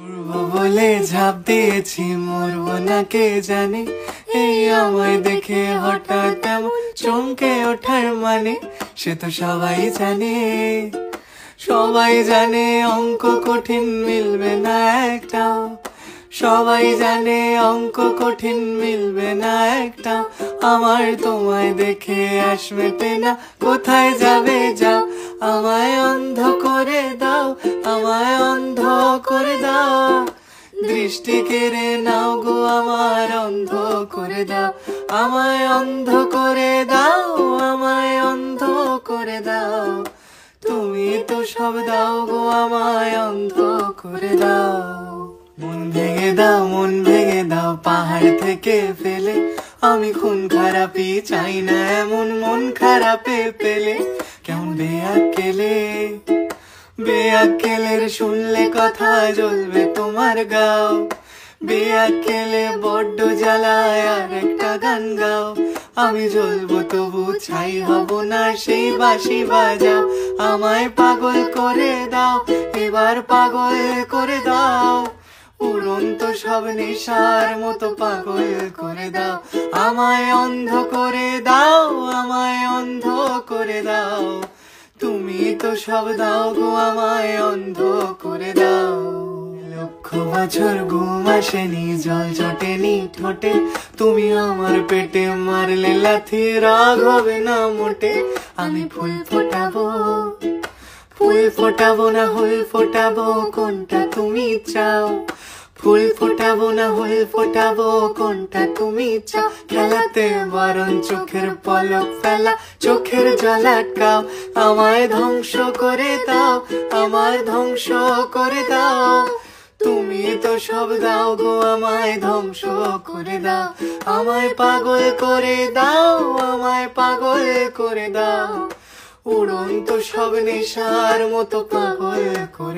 মরবো বলে ঝাঁপ দিয়েছি, মরবো না কে জানে। এই আমায় দেখে হঠাৎ এমন চমকে ওঠার মানে, সে তো সবাই জানে। সবাই জানে অঙ্ক কঠিন মিলবে না একটাও, সবাই জানে অঙ্ক কঠিন মিলবে না একটাও। আমার তোমায় দেখে আশ মেটে না, কোথায় যাবে যাও। আমায় অন্ধ করে দাও, আমায় অন্ধ করে দাও। দৃষ্টি কেড়ে নাও গো আমার, অন্ধ করে দাও। আমায় অন্ধ করে দাও, আমায় অন্ধ করে দাও। তুমি তো সব দাও গো আমায়, অন্ধ করে দাও। মন ভেঙে দাও, মন ভেঙে দাও পাহাড় থেকে ফেলে। আমি খুন খারাপি চাই না এমন মন খারাপে পেলে। কেমন বেয়াক্কেলে, বেয়াক্কেলের শুনলে কথা জ্বলবে তোমার গাও। বেয়াক্কেলে বড্ড জ্বালায় আর একটা গান গাও। আমি জ্বলবো তবু ছাই হব না, সেই বাঁশি বাজাও। আমায় পাগল করে দাও, এবার পাগল করে দাও। উড়ন্ত সব নেশার মতো পাগল করে দাও। আমায় অন্ধ করে দাও, আমায় অন্ধ করে দাও। তুমি তো সব দাও গো আমায়, অন্ধ করে দাও। লক্ষ বছর ঘুম আসেনি, জল জটেনি ঠোঁটে। তুমি আমার পেটে মারলে লাথি, রাগ হবে না মোটে। আমি ফুল ফোটাবো, ফুল ফোটাবো না হুল ফোটাবো, কোনটা তুমি চাও। ফুল ফোটাবো না হুল ফোটাবো, কোনটা তুমি চাও। খেলাতে বারণ চোখের পলক ফেলা, চোখের জল আটকাও। আমায় ধ্বংস করে দাও, আমায় ধ্বংস করে দাও। তুমি তো সব দাও গো আমায়, ধ্বংস করে দাও। আমায় পাগল করে দাও, আমায় পাগল করে দাও। উড়ন্ত সব নেশার মতো পাগল করে